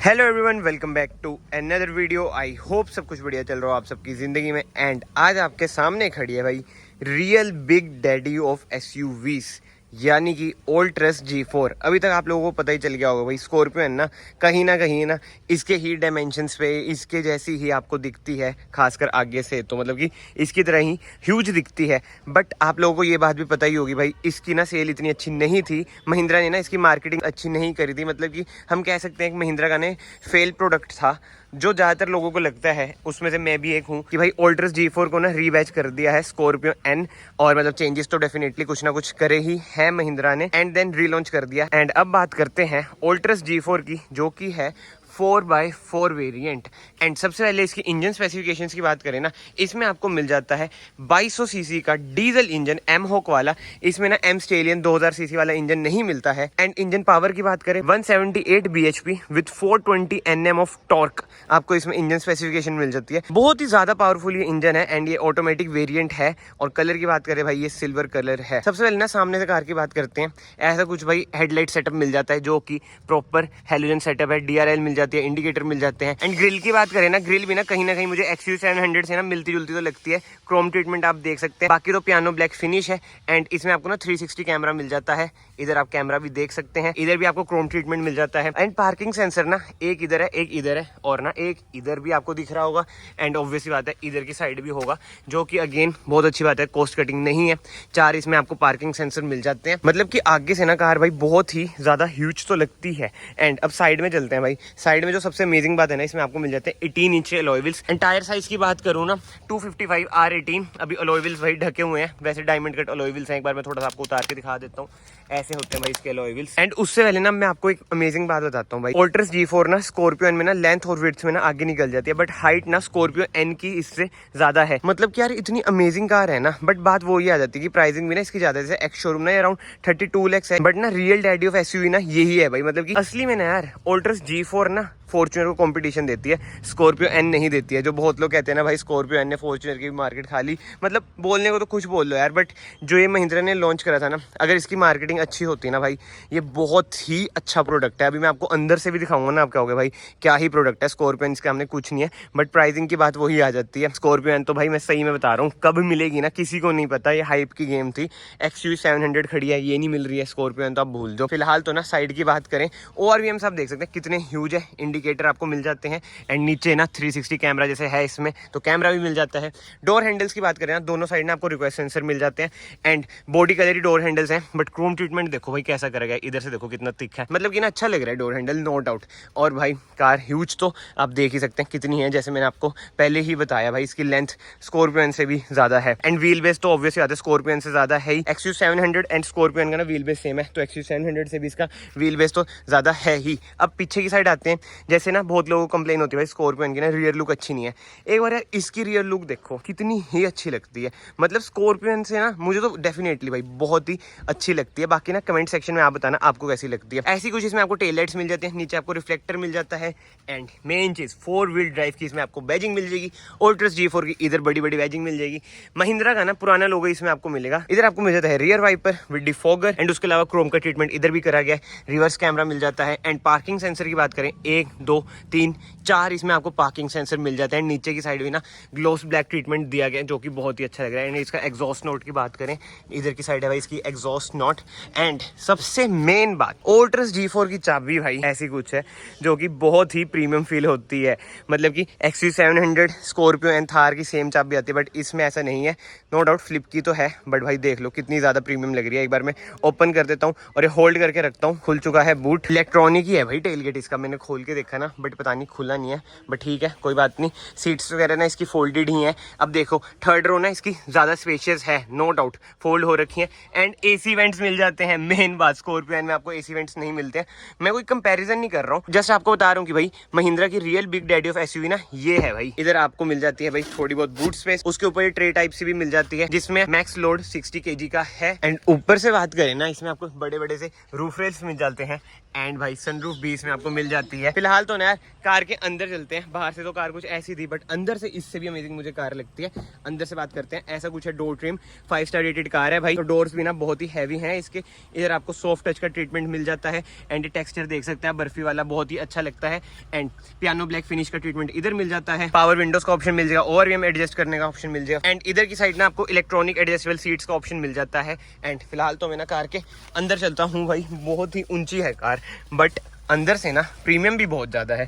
Hello everyone, welcome back to another video. I hope सब कुछ बढ़िया चल रहा हो आप सबकी ज़िंदगी में। एंड आज आपके सामने खड़ी है भाई real big daddy of SUVs, यानी कि ओल्ट्रस G4। अभी तक आप लोगों को पता ही चल गया होगा भाई, स्कॉर्पियो है ना कहीं ना इसके ही डायमेंशंस पे इसके जैसी ही आपको दिखती है, खासकर आगे से तो मतलब कि इसकी तरह ही ह्यूज दिखती है। बट आप लोगों को ये बात भी पता ही होगी भाई, इसकी ना सेल इतनी अच्छी नहीं थी। महिंद्रा ने ना इसकी मार्केटिंग अच्छी नहीं करी थी, मतलब कि हम कह सकते हैं कि महिंद्रा का ने फेल प्रोडक्ट था, जो ज़्यादातर लोगों को लगता है। उसमें से मैं भी एक हूँ कि भाई ओल्ट्रस G4 को ना रीबैच कर दिया है स्कॉर्पियो N, और मतलब चेंजेस तो डेफिनेटली कुछ ना कुछ करे ही है महिंद्रा ने, एंड देन रीलॉन्च कर दिया। एंड अब बात करते हैं ओल्ट्रस G4 की, जो कि है 4x4 वेरिएंट। एंड सबसे पहले इसकी इंजन स्पेसिफिकेशंस की बात करें ना, इसमें आपको मिल जाता है 2200 सीसी का डीजल इंजन एम होक वाला। इसमें ना एम स्टेलियन 2000 सीसी वाला इंजन नहीं मिलता है। एंड इंजन पावर की बात करें 178 bhp with 420 Nm of torque, आपको इसमें इंजन स्पेसिफिकेशन मिल जाती है। बहुत ही ज्यादा पावरफुल ये इंजन है, एंड ये ऑटोमेटिक वेरिएंट है। और कलर की बात करें भाई, ये सिल्वर कलर है। सबसे पहले ना सामने से कार की बात करते हैं। ऐसा कुछ भाई हेडलाइट सेटअप मिल जाता है, जो कि प्रॉपर हेलोजन सेटअप है। DRL मिल जाती है, इंडिकेटर मिल जाते हैं। एंड ग्रिल की बात करें ना, ग्रिल भी ना कहीं मुझे XUV700 से ना मिलती जुलती तो लगती है। क्रोम ट्रीटमेंट आप देख सकते हैं, बाकी तो पियानो ब्लैक फिनिश है। एंड इसमें आपको ना 360 कैमरा मिल जाता है, इधर आप कैमरा भी देख सकते हैं, इधर भी आपको क्रोम ट्रीटमेंट मिल जाता है। एंड पार्किंग सेंसर ना एक इधर है, एक इधर है, और ना एक इधर भी आपको दिख रहा होगा। एंड ऑब्वियसली बात है इधर की साइड भी होगा, जो कि अगेन बहुत अच्छी बात है, कॉस्ट कटिंग नहीं है। 4 इसमें आपको पार्किंग सेंसर मिल जाते हैं, मतलब कि आगे से ना कार भाई बहुत ही ज्यादा ह्यूज तो लगती है। एंड अब साइड में चलते हैं भाई। साइड में जो सबसे अमेजिंग बात है ना, इसमें आपको मिल जाते हैं 18 inch alloy wheels. And tyre size की बात करूँ ना, 255 R18 अभी अलॉय व्हील्स भाई ढके हुए हैं। वैसे डायमंड कट अलॉय व्हील्स हैं, एक बार मैं थोड़ा सा आपको उतार के दिखा देता हूँ। ऐसे होते हैं भाई इसके अलॉय व्हील्स। एंड उससे पहले ना मैं आपको एक अमेजिंग बात बताता हूँ भाई। ओल्ट्रस G4 ना स्कॉर्पियो N में ना लेंथ और विड्थ में ना आगे निकल जाती है, बट हाइट ना स्कॉर्पियो N की इससे ज्यादा है। मतलब कि यार इतनी अमेजिंग कार है ना, बट बात वो ही आ जाती है कि प्राइसिंग भी ना इसकी ज्यादा है। जैसे एक्स शोरूम ना अराउंड 32 लाख है, बट ना रियल डैडी ऑफ एसयूवी ना यही है भाई। मतलब कि असली में ना यार ओल्ट्रस G4 ना फॉर्च्यूनर को कंपटीशन देती है, स्कॉर्पियो N नहीं देती है। जो बहुत लोग कहते हैं ना भाई स्कॉर्पियो N ने फॉर्च्यूनर की मार्केट खा ली, मतलब बोलने को तो कुछ बोल लो यार, बट जो ये महिंद्रा ने लॉन्च करा था ना, अगर इसकी मार्केटिंग अच्छी होती ना भाई, ये बहुत ही अच्छा प्रोडक्ट है। अभी मैं आपको अंदर से भी दिखाऊंगा ना, आप कहोगे भाई क्या ही प्रोडक्ट है। स्कॉर्पियो N इसके हमने कुछ नहीं है, बट प्राइसिंग की बात वही आ जाती है। स्कॉर्पियो N तो भाई मैं सही में बता रहा हूँ, कब मिलेगी ना किसी को नहीं पता, ये हाइप की गेम थी। XUV700 खड़ी है, ये नहीं मिल रही है स्कॉर्पियो N, तो आप भूल जाओ। फिलहाल तो ना साइड की बात करें, ORVM सब देख सकते हैं कितने ह्यूज है, इंडिकेटर आपको मिल जाते हैं। एंड नीचे ना 360 कैमरा जैसे है इसमें, तो कैमरा भी मिल जाता है। डोर हैंडल्स की बात करें ना, दोनों साइड में आपको रिक्वेस्ट सेंसर मिल जाते हैं। And body colour he door handles हैं, बट क्रोम ट्रीटमेंट देखो भाई कैसा करेगा, इधर से देखो कितना थिक है, मतलब कि ना अच्छा लग रहा है डोर हैंडल, नो डाउट। और भाई कार ह्यूज तो आप देख ही सकते हैं कितनी है, जैसे मैंने आपको पहले ही बताया भाई इसकी लेंथ स्कॉर्पियो N से भी ज्यादा है। एंड व्हील बेस तो ऑब्वियसली आता है स्कॉर्पियो N से ज्यादा है ही। XUV700 एंड स्कॉर्पियो N का ना व्हील बेस सेम है, तो XUV700 से भी इसका व्हील बेस तो ज्यादा है ही। अब पीछे की साइड आते हैं। जैसे ना बहुत लोगों को कंप्लेन होती है भाई स्कॉर्पियो N की ना रियर लुक अच्छी नहीं है। एक बार यार इसकी रियर लुक देखो कितनी ही अच्छी लगती है, मतलब स्कॉर्पियो N से ना मुझे तो डेफिनेटली भाई बहुत ही अच्छी लगती है। बाकी ना कमेंट सेक्शन में आप बताना आपको कैसी लगती है। ऐसी कुछ इसमें आपको टेल लाइट्स मिल जाते हैं, नीचे आपको रिफ्लेक्टर मिल जाता है। एंड मेन चीज 4 व्हील ड्राइव की इसमें आपको बैजिंग मिल जाएगी। ओल्ट्रस G4 की इधर बड़ी बड़ी बैजिंग मिल जाएगी। महिंद्रा का ना पुराना लोगो इसमें आपको मिलेगा। इधर आपको मिल जाता है rear wiper with defogger, and उसके अलावा क्रोम का ट्रीटमेंट इधर भी करा गया है। रिवर्स कैमरा मिल जाता है। एंड पार्किंग सेंसर की बात करें, 1 2 3 4 इसमें आपको पार्किंग सेंसर मिल जाते हैं। नीचे की साइड भी ना ग्लोस ब्लैक ट्रीटमेंट दिया गया है, जो कि बहुत ही अच्छा लग रहा है। एंड इसका एग्जॉस्ट नोट की बात करें, इधर की साइड है भाई इसकी एग्जॉस्ट नोट। एंड सबसे मेन बात, ओल्ट्रस G4 की चाबी भाई ऐसी कुछ है जो कि बहुत ही प्रीमियम फील होती है। मतलब कि XUV700 स्कॉर्पियो N थार की सेम चाबी आती है, बट इसमें ऐसा नहीं है। नो डाउट फ्लिप की तो है, बट भाई देख लो कितनी ज्यादा प्रीमियम लग रही है। एक बार मैं ओपन कर देता हूँ और ये होल्ड करके रखता हूँ। खुल चुका है बूट, इलेक्ट्रॉनिक ही है भाई टेलगेट इसका, मैंने खोल के देखा ना, बट पता नहीं खुला नहीं है, बट ठीक है कोई बात नहीं। सीट्स वगैरह ना इसकी फोल्डेड ही है। अब देखो थर्ड रो ना इसकी ज्यादा स्पेशियस है, नो डाउट फोल्ड हो रखी है। एंड AC वेंट्स मिल जाते हैं। मेन बात स्कॉर्पियो N में आपको AC वेंट्स नहीं मिलते हैं। मैं कोई कंपैरिजन नहीं कर रहा हूँ, जस्ट आपको बता रहा हूँ कि भाई महिंद्रा की real big daddy of SUV ना ये है भाई। इधर आपको मिल जाती है भाई थोड़ी बहुत बूट स्पेस, उसके ऊपर ये ट्रे टाइप सी भी मिल जाती है, जिसमें मैक्स लोड 60 kg का है। एंड ऊपर से बात करें ना, इसमें आपको बड़े बड़े से रूफ रेल्स मिल जाते हैं। एंड भाई सनरूफ भी इसमें आपको मिल जाती है। फिलहाल फिलहाल तो ना यार कार के अंदर चलते हैं। बाहर से तो कार कुछ ऐसी थी, बट अंदर से इससे भी अमेजिंग मुझे कार लगती है। अंदर से बात करते हैं। ऐसा कुछ है door trim, 5 star rated car है भाई। तो डोर्स भी ना बहुत ही हैवी हैं इसके। इधर आपको सॉफ्ट टच का ट्रीटमेंट मिल जाता है। एंड टेक्सचर देख सकते हैं बर्फी वाला, बहुत ही अच्छा लगता है। एंड पियानो ब्लैक फिनिश का ट्रीटमेंट इधर मिल जाता है। पावर विंडोज का ऑप्शन मिल जाएगा, ओवरव्यू एडजस्ट करने का ऑप्शन मिल जाएगा। एंड इधर की साइड ना आपको इलेक्ट्रॉनिक एडजस्टेबल सीट्स का ऑप्शन मिल जाता है। एंड फिलहाल तो मैं ना कार के अंदर चलता हूँ भाई। बहुत ही ऊंची है कार, बट अंदर से ना प्रीमियम भी बहुत ज्यादा है।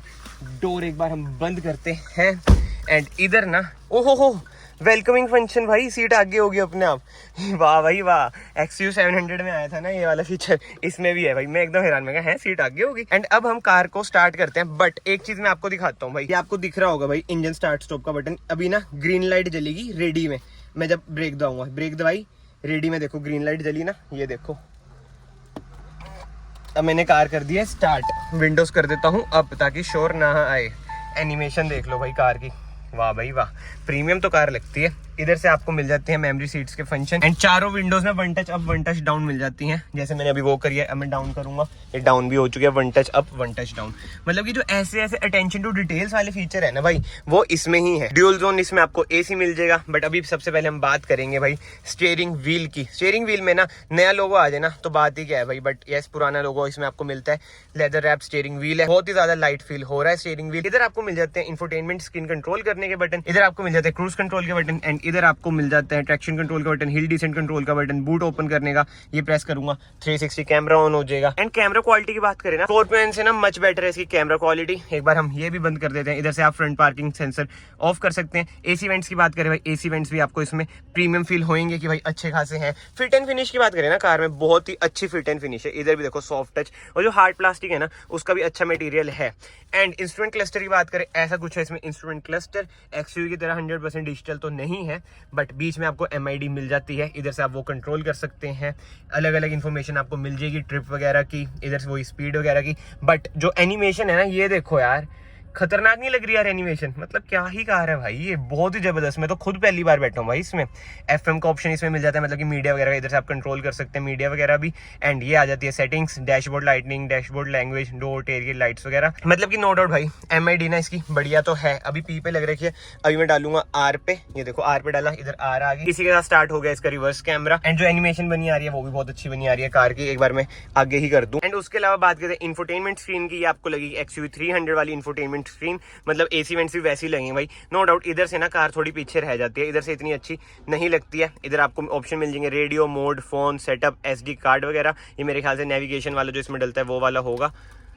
डोर एक बार हम बंद करते हैं। एंड इधर ना ओहो हो वेलकमिंग फंक्शन भाई, सीट आगे होगी अपने आप। वाह भाई वाह, XU 700 में आया था ना ये वाला फीचर, इसमें भी है भाई। मैं एकदम हैरान में गया, है सीट आगे होगी। एंड अब हम कार को स्टार्ट करते हैं। बट एक चीज मैं आपको दिखाता हूँ भाई, ये आपको दिख रहा होगा भाई इंजन स्टार्ट स्टॉप का बटन। अभी ना ग्रीन लाइट जलेगी रेडी में। मैं जब ब्रेक दबाऊंगा, ब्रेक दबाई, रेडी में देखो ग्रीन लाइट जली ना, ये देखो। अब मैंने कार कर दी है स्टार्ट। विंडोज कर देता हूँ अब ताकि शोर ना आए। एनिमेशन देख लो भाई कार की, वाह भाई वाह, प्रीमियम तो कार लगती है। इधर से आपको मिल जाते हैं मेमोरी सीट्स के फंक्शन। एंड चारों विंडोज में 1 टच अप 1 टच डाउन मिल जाती हैं। जैसे मैंने अभी वो करी है, अब मैं डाउन करूंगा, ये डाउन भी हो चुकी है। 1 टच अप 1 टच डाउन, मतलब कि जो ऐसे ऐसे अटेंशन टू डिटेल्स वाले फीचर है ना भाई, वो इसमें ही है। ड्यूल जोन इसमें आपको AC मिल जाएगा। बट अभी सबसे पहले हम बात करेंगे भाई स्टीयरिंग व्हील की। स्टीयरिंग व्हील में ना नया लोगो आ जाए ना तो बात ही क्या है भाई। बट यस, पुराना लोगो इसमें आपको मिलता है। लेदर रैप स्टीयरिंग व्हील है, बहुत ही ज्यादा लाइट फील हो रहा है स्टीयरिंग व्हील। इधर आपको मिल जाते हैं इंफोटेनमेंट स्क्रीन कंट्रोल करने के बटन, इधर आपको मिल जाते हैं क्रूज कंट्रोल के बटन। एंड इधर आपको मिल जाता है ट्रैक्शन कंट्रोल का बटन, हिल डिसेंट कंट्रोल का बटन, बूट ओपन करने का। ये प्रेस करूंगा 360 कैमरा ऑन हो जाएगा। एंड कैमरा क्वालिटी की बात करें ना, स्कॉर्पियो एन से ना मच बेटर है इसकी कैमरा क्वालिटी। एक बार हम ये भी बंद कर देते हैं। इधर से आप फ्रंट पार्किंग सेंसर ऑफ कर सकते हैं। AC वेंट्स की बात करें भाई, AC वेंट्स भी आपको इसमें प्रीमियम फील होंगे कि भाई अच्छे खासे हैं। फिट एंड फिनिश की बात करें ना, कार में बहुत ही अच्छी फिट एंड फिनिश है। इधर भी देखो सॉफ्ट टच, और जो हार्ड प्लास्टिक है ना उसका भी अच्छा मटेरियल है। एंड इंस्ट्रूमेंट क्लस्टर की बात करें, ऐसा कुछ है इसमें इंस्ट्रूमेंट क्लस्टर। XUV की तरह 100% डिजिटल तो नहीं है, बट बीच में आपको MID मिल जाती है। इधर से आप वो कंट्रोल कर सकते हैं। अलग अलग इन्फॉर्मेशन आपको मिल जाएगी, ट्रिप वगैरह की, इधर से वो स्पीड वगैरह की। बट जो एनिमेशन है ना, ये देखो यार, खतरनाक नहीं लग रही यार एनिमेशन? मतलब क्या ही कार है भाई, ये बहुत ही जबरदस्त। मैं तो खुद पहली बार बैठा हूँ भाई इसमें। FM का ऑप्शन इसमें मिल जाता है, मतलब कि मीडिया वगैरह इधर से आप कंट्रोल कर सकते हैं, मीडिया वगैरह भी। एंड ये आ जाती है settings, dashboard lightning, dashboard language, door terrier lights वगैरह। मतलब कि नो डाउट भाई MID ना इसकी बढ़िया तो है। अभी P पे लग रखी है, अभी मैं डालूंगा R पे। ये देखो R पे डाला, इधर R आ गई। इसी के साथ स्टार्ट हो गया इसका रिवर्स कैमरा। एंड जो एनिमेशन बनी आ रही है वो भी बहुत अच्छी बनी आ रही है कार की। एक बार मैं आगे ही कर दूं। एंड उसके अलावा बात करते हैं इंफोटेनमेंट स्क्रीन की। आपको लगेगी XUV 300 वाली इंफोटेनमेंट स्क्रीन, मतलब AC वेंट्स भी वैसी लगेंगे भाई, नो डाउट। इधर से ना कार थोड़ी पीछे रह जाती है, इधर से इतनी अच्छी नहीं लगती है। इधर आपको ऑप्शन मिल जाएंगे radio mode, phone setup, SD card वगैरह। ये मेरे ख्याल से नेविगेशन वाला जो इसमें डलता है वो वाला होगा।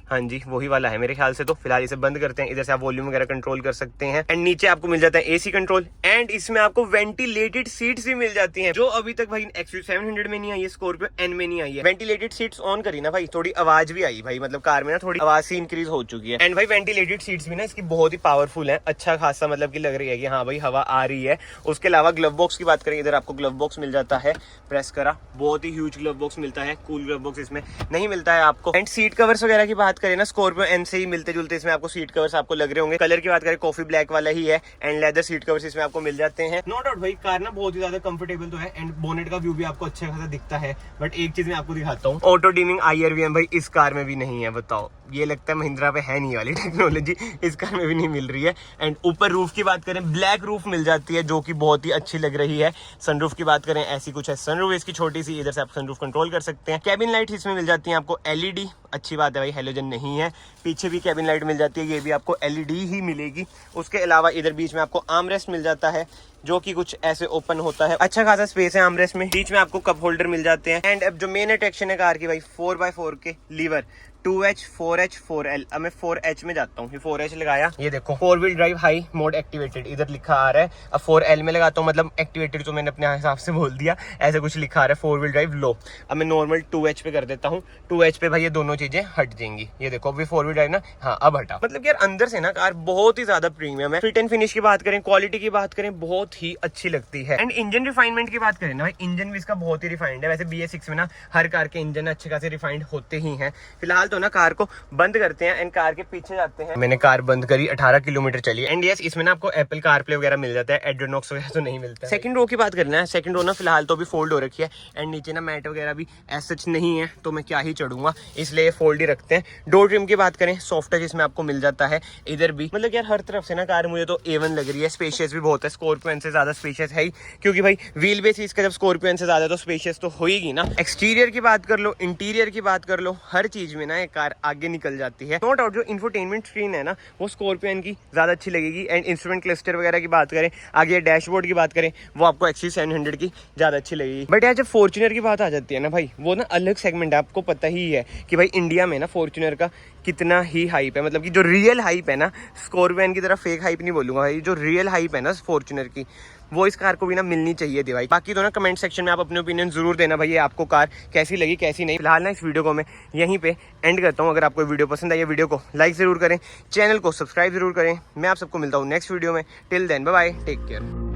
हाँ जी, वही वाला है मेरे ख्याल से। तो फिलहाल इसे बंद करते हैं। इधर से आप वॉल्यूम वगैरह कंट्रोल कर सकते हैं। एंड नीचे आपको मिल जाता है AC कंट्रोल। एंड इसमें आपको वेंटिलेटेड सीट्स भी मिल जाती हैं, जो अभी तक भाई XUV 700 में नहीं आई है, स्कॉर्पियो N में नहीं आई है। वेंटिलेटेड सीट्स ऑन करी ना भाई, थोड़ी आवाज भी आई भाई, मतलब कार में ना थोड़ी आवाज सी इंक्रीज हो चुकी है। एंड भाई वेंटिलेटेड सीट्स भी ना इसकी बहुत ही पावरफुल है, अच्छा खासा, मतलब की लग रही है कि हाँ भाई हवा आ रही है। उसके अलावा ग्लव बॉक्स की बात करें, इधर आपको ग्लव बॉक्स मिल जाता है, प्रेस करा, बहुत ही ह्यूज ग्लव बॉक्स मिलता है। कूल ग्लव बॉक्स इसमें नहीं मिलता है आपको। एंड सीट कवर्स वगैरह की बात करें ना, स्कॉर्पियो से ही मिलते जुलते इसमें आपको सीट कवर्स आपको लग रहे होंगे। कलर की बात करें कॉफी ब्लैक वाला ही है। एंड लेदर सीट कवर्स इसमें आपको मिल जाते हैं। नो डाउट भाई कार ना बहुत ही ज्यादा कंफर्टेबल तो है। एंड बोनेट का व्यू भी आपको अच्छा खासा दिखता है। बट एक चीज मैं आपको दिखाता हूँ, ऑटो डिमिंग IRVM भाई इस कार में भी नहीं है। बताओ, ये लगता है महिंद्रा पे है नहीं वाली टेक्नोलॉजी, इस कार में भी नहीं मिल रही है। एंड ऊपर रूफ की बात करें, ब्लैक रूफ मिल जाती है, जो कि बहुत ही अच्छी लग रही है। सनरूफ की बात करें, ऐसी कुछ है सनरूफ इसकी छोटी सी, इधर से आप सनरूफ कंट्रोल कर सकते हैं। कैबिन लाइट इसमें मिल जाती है आपको LED, अच्छी बात है भाई, हेलोजन नहीं है। पीछे भी कैबिन लाइट मिल जाती है, ये भी आपको LED ही मिलेगी। उसके अलावा इधर बीच में आपको आर्मरेस्ट मिल जाता है, जो कि कुछ ऐसे ओपन होता है, अच्छा खासा स्पेस है आर्मरेस्ट में। बीच में आपको कप होल्डर मिल जाते हैं। एंड अब जो मेन अट्रैक्शन है कार की भाई, 4x4 के लीवर, 2H 4H 4L। अब मैं 4H में जाता हूँ, 4H लगाया, ये देखो 4 wheel drive high mode activated इधर लिखा आ रहा है। अब 4L में लगाता हूँ, मतलब एक्टिवेटेड तो मैंने अपने हिसाब से बोल दिया, ऐसा कुछ लिखा आ रहा है 4 व्हील ड्राइव लो। अब मैं नॉर्मल 2H पे कर देता हूँ। 2H पे भाई ये दोनों चीजें हट जाएंगी, ये देखो अभी 4 व्हील ड्राइव ना, हाँ अब हटा। मतलब यार अंदर से ना कार बहुत ही ज्यादा प्रीमियम है। फिट एंड फिनिश की बात करें, क्वालिटी की बात करें, बहुत ही अच्छी लगती है। एंड इंजन रिफाइनमेंट की बात करें ना भाई, इंजन भी इसका बहुत ही रिफाइंड है। वैसे BS6 में ना हर कार के इंजन अच्छे खासे रिफाइंड होते ही हैं। फिलहाल तो ना कार को बंद करते हैं एंड कार के पीछे जाते हैं। मैंने कार बंद करी, 18 किलोमीटर चली एंड यस इसमें ना आपको एप्पल कारप्ले वगैरह मिल जाता है, एड्रोनॉक्स वगैरह तो नहीं मिलता। सेकंड रो की बात करना है, सेकंड रो ना फिलहाल तो भी फोल्ड हो रखी है एंड नीचे ना मैट वगैरह भी एज सच नहीं है, तो मैं क्या ही चढ़ूंगा, इसलिए फोल्ड ही रखते हैं। डोर ट्रिम की बात करें, सॉफ्ट टच इसमें आपको मिल जाता है, इधर भी मतलब यार हर तरफ से ना कार मुझे तो A1 लग रही है। स्पेशियस भी बहुत है, स्कॉर्पियो से ज्यादा स्पेशियस है ही, क्योंकि भाई व्हील बेस इसका जब स्कॉर्पियो से ज्यादा तो स्पेशियस तो होएगी ना। एक्सटीरियर की बात कर लो, इंटीरियर की बात कर लो, हर चीज में ना ये कार आगे निकल जाती है। नो डाउट जो इंफोटेनमेंट स्क्रीन है ना वो स्कॉर्पियो की ज्यादा अच्छी लगेगी एंड इंस्ट्रूमेंट क्लस्टर वगैरह की बात करें, आगे डैशबोर्ड की बात करें, वो आपको एक्सिस 700 की ज्यादा अच्छी लगेगी। बट यार जब फॉर्च्यूनर की बात आ जाती है ना भाई, वो ना अलग सेगमेंट है। आपको पता ही है कि भाई इंडिया में ना फॉर्च्यूनर का कितना ही हाइप है, मतलब कि जो रियल हाइप है ना, स्कॉर्पियो की तरह फेक हाइप नहीं बोलूंगा भाई, जो रियल हाइप है ना फॉर्च्यूनर की, वो इस कार को भी ना मिलनी चाहिए थी भाई। बाकी तो ना कमेंट सेक्शन में आप अपने ओपिनियन जरूर देना भाई, आपको कार कैसी लगी कैसी नहीं। फिलहाल ना इस वीडियो को मैं यहीं पे एंड करता हूँ। अगर आपको वीडियो पसंद आई है, वीडियो को लाइक जरूर करें, चैनल को सब्सक्राइब जरूर करें। मैं आप सबको मिलता हूँ नेक्स्ट वीडियो में। Till then bye bye, take care.